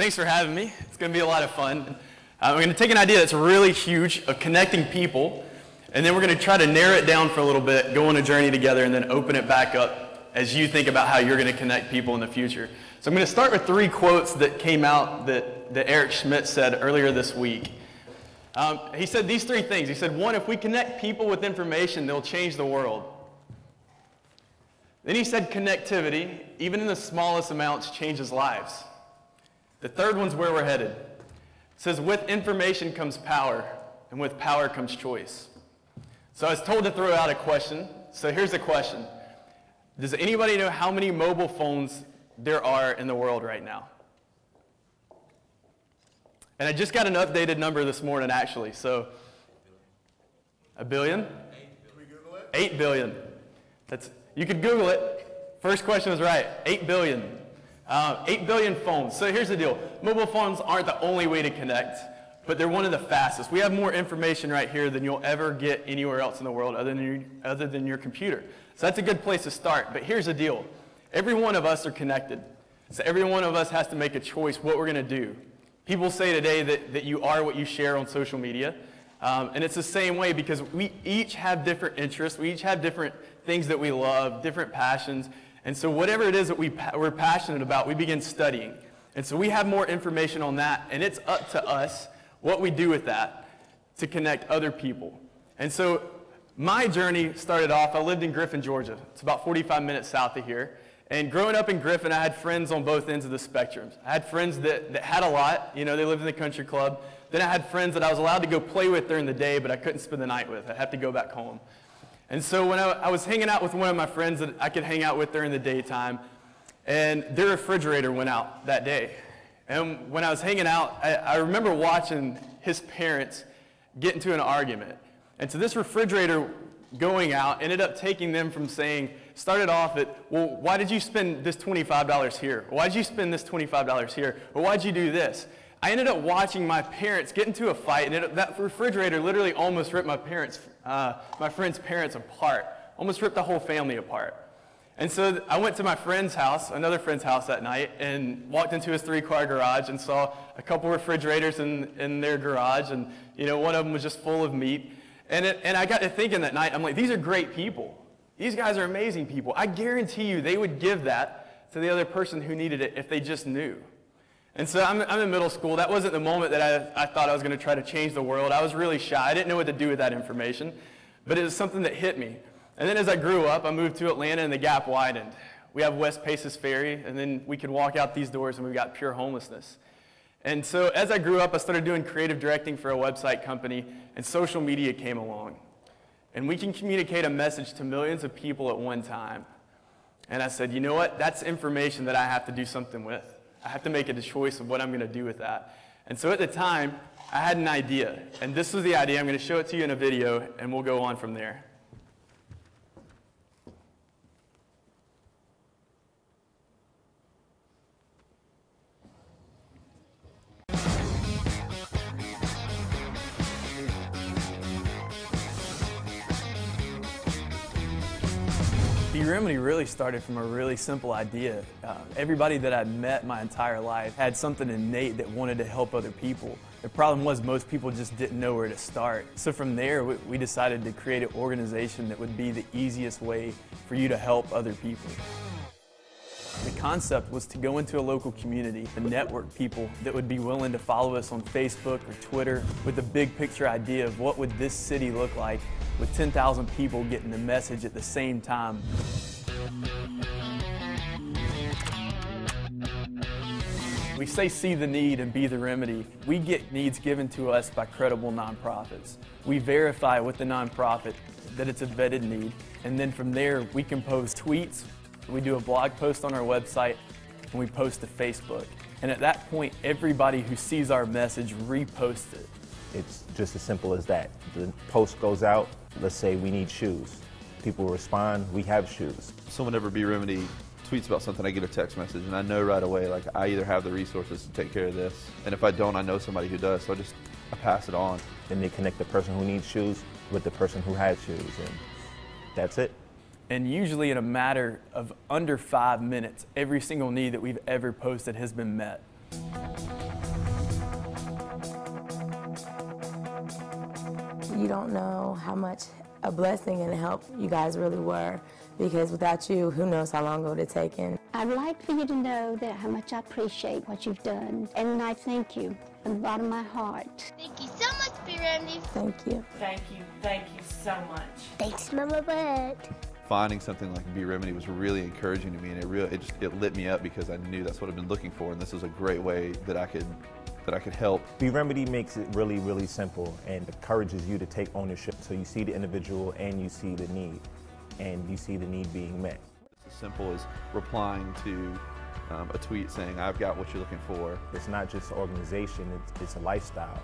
thanks for having me. It's going to be a lot of fun. We're going to take an idea that's really huge of connecting people, and then we're going to try to narrow it down for a little bit, go on a journey together, and then open it back up as you think about how you're going to connect people in the future. So I'm going to start with 3 quotes that came out that Eric Schmidt said earlier this week. He said these 3 things. He said, 1, if we connect people with information, they'll change the world. Then he said connectivity, even in the smallest amounts, changes lives. The 3rd one's where we're headed. It says, with information comes power, and with power comes choice. So I was told to throw out a question. So here's the question. Does anybody know how many mobile phones there are in the world right now? And I just got an updated number this morning, actually. So, 1 billion? 8 billion. Can we Google it? 8 billion. You could Google it. First question was right. 8 billion. 8 billion phones. So here's the deal. Mobile phones aren't the only way to connect, but they're one of the fastest. We have more information right here than you'll ever get anywhere else in the world other than your computer. So that's a good place to start. But here's the deal. Every one of us are connected. So every one of us has to make a choice what we're going to do. People say today that you are what you share on social media. And it's the same way because we each have different interests. We each have different things that we love, different passions. And so whatever it is that we're passionate about, we begin studying. And so we have more information on that. And it's up to us what we do with that to connect other people. And so my journey started off, I lived in Griffin, Georgia. It's about 45 minutes south of here. And growing up in Griffin, I had friends on both ends of the spectrum. I had friends that had a lot. You know, they lived in the country club. Then I had friends that I was allowed to go play with during the day, but I couldn't spend the night with. I'd have to go back home. And so when I was hanging out with one of my friends that I could hang out with during the daytime, and their refrigerator went out that day. And when I was hanging out, I remember watching his parents get into an argument. And so this refrigerator going out ended up taking them from started off at, well, why did you spend this $25 here? Why did you spend this $25 here? Or why'd you do this? I ended up watching my parents get into a fight, and that refrigerator literally almost ripped my friend's parents apart, almost ripped the whole family apart. And so I went to my friend's house, another friend's house that night, and walked into his 3-car garage and saw a couple refrigerators in their garage, and one of them was just full of meat. And I got to thinking that night, I'm like, these are great people. These guys are amazing people. I guarantee you they would give that to the other person who needed it if they just knew. And so I'm in middle school. That wasn't the moment that I thought I was going to try to change the world. I was really shy. I didn't know what to do with that information. But it was something that hit me. And then as I grew up, I moved to Atlanta and the gap widened. We have West Paces Ferry, and then we could walk out these doors and we've got pure homelessness. And so as I grew up, I started doing creative directing for a website company, and social media came along. And we can communicate a message to millions of people at one time. And I said, you know what? That's information that I have to do something with. I have to make a choice of what I'm going to do with that. And so at the time, I had an idea. And this was the idea. I'm going to show it to you in a video, and we'll go on from there. Beremedy really started from a really simple idea. Everybody that I'd met my entire life had something innate that wanted to help other people. The problem was most people just didn't know where to start. So from there, we decided to create an organization that would be the easiest way for you to help other people. The concept was to go into a local community and network people that would be willing to follow us on Facebook or Twitter with a big picture idea of what would this city look like with 10,000 people getting the message at the same time. We say see the need and be the remedy. We get needs given to us by credible nonprofits. We verify with the nonprofit that it's a vetted need, and then from there we compose tweets, we do a blog post on our website, and we post to Facebook. And at that point, everybody who sees our message reposts it. It's just as simple as that. The post goes out, let's say we need shoes. People respond, we have shoes. So whenever beremedy tweets about something, I get a text message, and I know right away, like, I either have the resources to take care of this, and if I don't, I know somebody who does, so I pass it on. Then they connect the person who needs shoes with the person who has shoes, and that's it. And usually in a matter of under 5 minutes, every single need that we've ever posted has been met. You don't know how much a blessing and help you guys really were, because without you, who knows how long it would have taken. I'd like for you to know that how much I appreciate what you've done, and I thank you from the bottom of my heart. Thank you so much, beremedy. Thank you. Thank you so much. Thanks, Mama Bird. Finding something like beremedy was really encouraging to me, and it lit me up because I knew that's what I've been looking for, and this was a great way that I could help. beremedy makes it really, really simple and encourages you to take ownership. So you see the individual and you see the need, and you see the need being met. It's as simple as replying to a tweet saying, I've got what you're looking for. It's not just an organization, it's a lifestyle,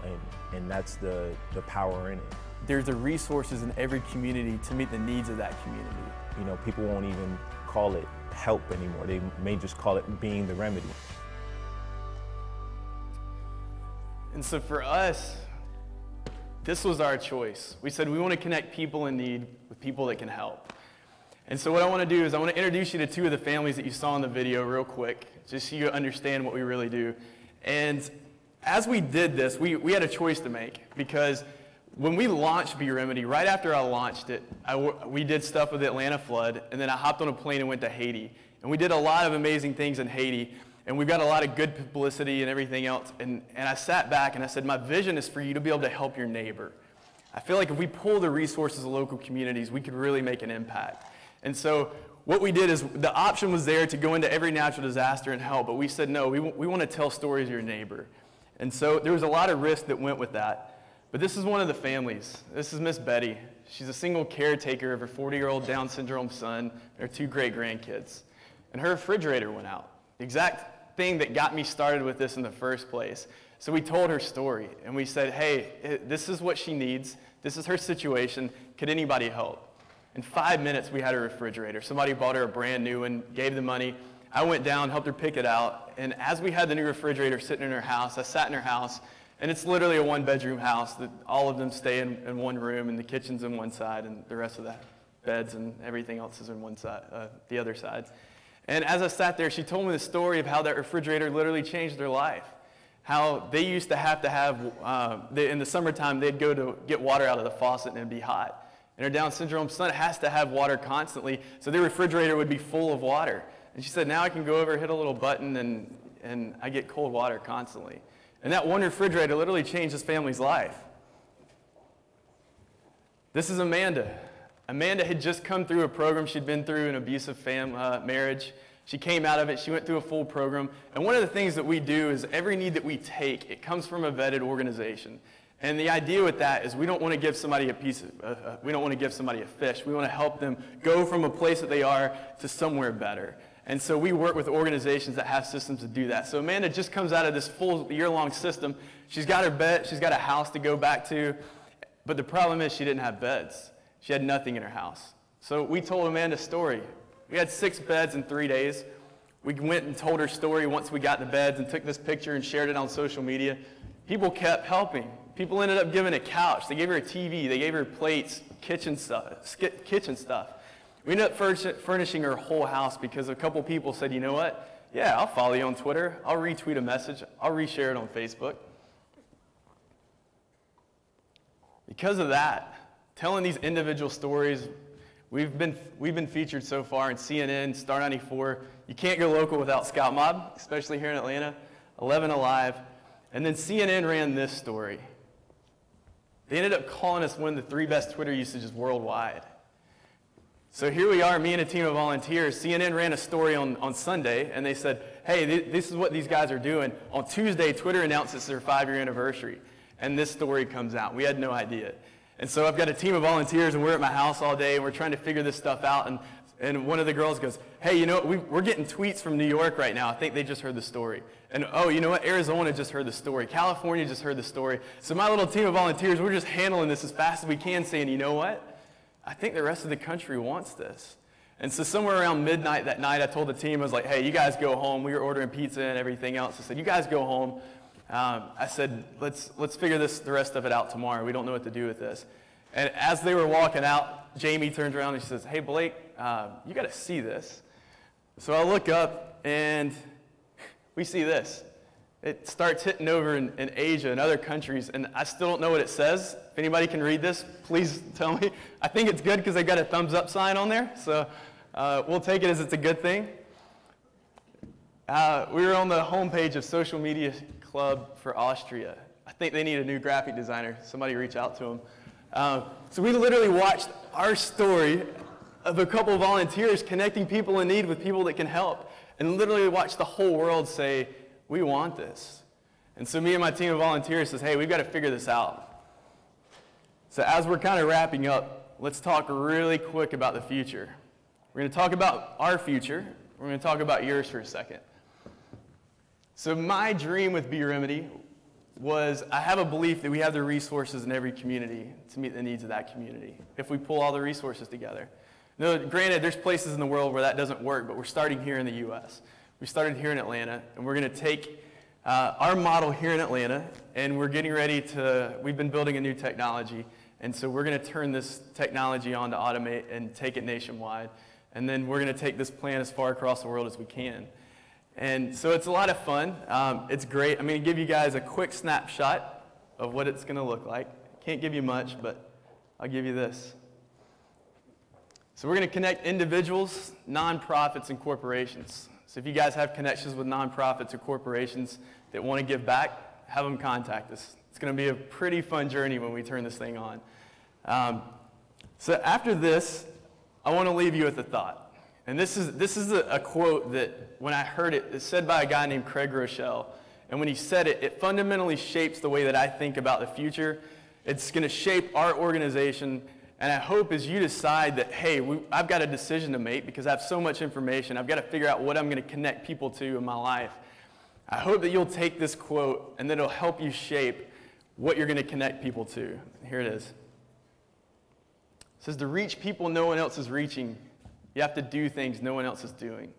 and that's the power in it. There's the resources in every community to meet the needs of that community. You know, people won't even call it help anymore. They may just call it being the remedy. And so for us, this was our choice. We said we want to connect people in need with people that can help. And so what I want to do is I want to introduce you to two of the families that you saw in the video real quick, just so you understand what we really do. And as we did this, we had a choice to make, because when we launched beremedy, right after I launched it, we did stuff with the Atlanta flood, and then I hopped on a plane and went to Haiti. And we did a lot of amazing things in Haiti, and we got a lot of good publicity and everything else. And I sat back and I said, my vision is for you to be able to help your neighbor. I feel like if we pull the resources of local communities, we could really make an impact. And so what we did is the option was there to go into every natural disaster and help, but we said, no, we want to tell stories of your neighbor. And so there was a lot of risk that went with that. But this is one of the families. This is Miss Betty. She's a single caretaker of her 40-year-old Down syndrome son and her 2 great-grandkids. And her refrigerator went out. The exact thing that got me started with this in the first place. So we told her story, and we said, hey, this is what she needs. This is her situation. Could anybody help? In 5 minutes, we had a refrigerator. Somebody bought her a brand new one, gave the money. I went down, helped her pick it out, and as we had the new refrigerator sitting in her house, I sat in her house, and it's literally a 1-bedroom house that all of them stay in one room, and the kitchen's in one side, and the rest of the beds and everything else is in one side, the other side. And as I sat there, she told me the story of how that refrigerator literally changed their life. How they used to have, in the summertime, they'd go to get water out of the faucet and it'd be hot. And her Down syndrome son has to have water constantly, so their refrigerator would be full of water. And she said, now I can go over, hit a little button, and I get cold water constantly. And that one refrigerator literally changed this family's life. This is Amanda. Amanda had just come through a program. She'd been through an abusive marriage. She came out of it. She went through a full program. And one of the things that we do is every need that we take, it comes from a vetted organization. And the idea with that is we don't want to give somebody we don't want to give somebody a fish. We want to help them go from a place that they are to somewhere better. And so we work with organizations that have systems to do that. So Amanda just comes out of this full year-long system. She's got her bed. She's got a house to go back to. But the problem is she didn't have beds. She had nothing in her house. So we told Amanda's story. We had 6 beds in 3 days. We went and told her story once we got the beds and took this picture and shared it on social media. People kept helping. People ended up giving a couch. They gave her a TV. They gave her plates, kitchen stuff. We ended up furnishing her whole house because a couple people said, you know what? Yeah, I'll follow you on Twitter. I'll retweet a message. I'll reshare it on Facebook. Because of that, telling these individual stories, we've been featured so far in CNN, Star 94. You can't go local without Scout Mob, especially here in Atlanta. 11 Alive. And then CNN ran this story. They ended up calling us one of the 3 best Twitter usages worldwide. So here we are, me and a team of volunteers. CNN ran a story on Sunday, and they said, hey, this is what these guys are doing. On Tuesday, Twitter announced it's their 5-year anniversary, and this story comes out. We had no idea. And so I've got a team of volunteers, and we're at my house all day, and we're trying to figure this stuff out. And one of the girls goes, hey, you know what? We're getting tweets from New York right now. I think they just heard the story. And, oh, you know what? Arizona just heard the story. California just heard the story. So my little team of volunteers, we're just handling this as fast as we can, saying, you know what? I think the rest of the country wants this. And so somewhere around midnight that night, I told the team, I was like, hey, you guys go home. We were ordering pizza and everything else. I said, you guys go home. I said, let's figure the rest of it out tomorrow. We don't know what to do with this. And as they were walking out, Jamie turns around and she says, hey, Blake, you got to see this. So I look up, and we see this. It starts hitting over in Asia and other countries, and I still don't know what it says. If anybody can read this, please tell me. I think it's good because they got a thumbs up sign on there, so we'll take it as it's a good thing. We were on the homepage of Social Media Club for Austria. I think they need a new graphic designer. Somebody reach out to them. So we literally watched our story of a couple of volunteers connecting people in need with people that can help, and literally watched the whole world say, we want this. And so me and my team of volunteers says, hey, we've got to figure this out. So as we're kind of wrapping up, let's talk really quick about the future. We're going to talk about our future. We're going to talk about yours for a second. So my dream with beremedy was, I have a belief that we have the resources in every community to meet the needs of that community, if we pull all the resources together. Now, granted, there's places in the world where that doesn't work, but we're starting here in the U.S. We started here in Atlanta, and we're going to take our model here in Atlanta, and we're getting ready to, we've been building a new technology, and so we're going to turn this technology on to automate and take it nationwide. And then we're going to take this plan as far across the world as we can. And so it's a lot of fun. It's great. I'm going to give you guys a quick snapshot of what it's going to look like. Can't give you much, but I'll give you this. So we're going to connect individuals, nonprofits, and corporations. So if you guys have connections with nonprofits or corporations that want to give back, have them contact us. It's going to be a pretty fun journey when we turn this thing on. So after this, I want to leave you with a thought. And this is a quote that, when I heard it, it's said by a guy named Craig Rochelle. And when he said it, it fundamentally shapes the way that I think about the future. It's going to shape our organization. And I hope as you decide that, hey, I've got a decision to make because I have so much information. I've got to figure out what I'm going to connect people to in my life. I hope that you'll take this quote and that it'll help you shape what you're going to connect people to. Here it is. It says, to reach people no one else is reaching, you have to do things no one else is doing.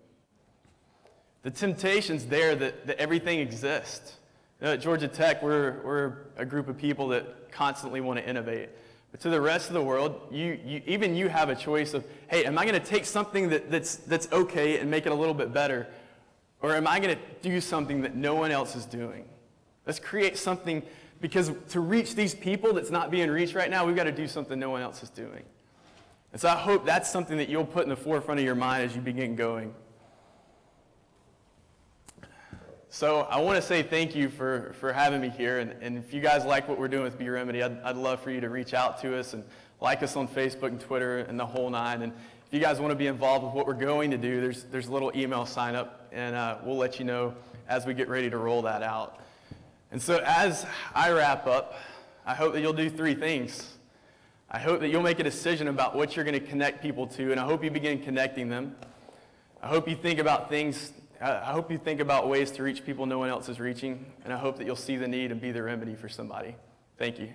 The temptation's there that everything exists. You know, at Georgia Tech, we're a group of people that constantly want to innovate. But to the rest of the world, even you have a choice of, hey, am I going to take something that's okay and make it a little bit better? Or am I going to do something that no one else is doing? Let's create something, because to reach these people that's not being reached right now, we've got to do something no one else is doing. And so I hope that's something that you'll put in the forefront of your mind as you begin going. So I want to say thank you for having me here. And if you guys like what we're doing with beremedy, I'd love for you to reach out to us and like us on Facebook and Twitter and the whole nine. And if you guys want to be involved with what we're going to do, there's a little email sign up, and we'll let you know as we get ready to roll that out. And so as I wrap up, I hope that you'll do three things. I hope that you'll make a decision about what you're going to connect people to, and I hope you begin connecting them. I hope you think about ways to reach people no one else is reaching, and I hope that you'll see the need and be the remedy for somebody. Thank you.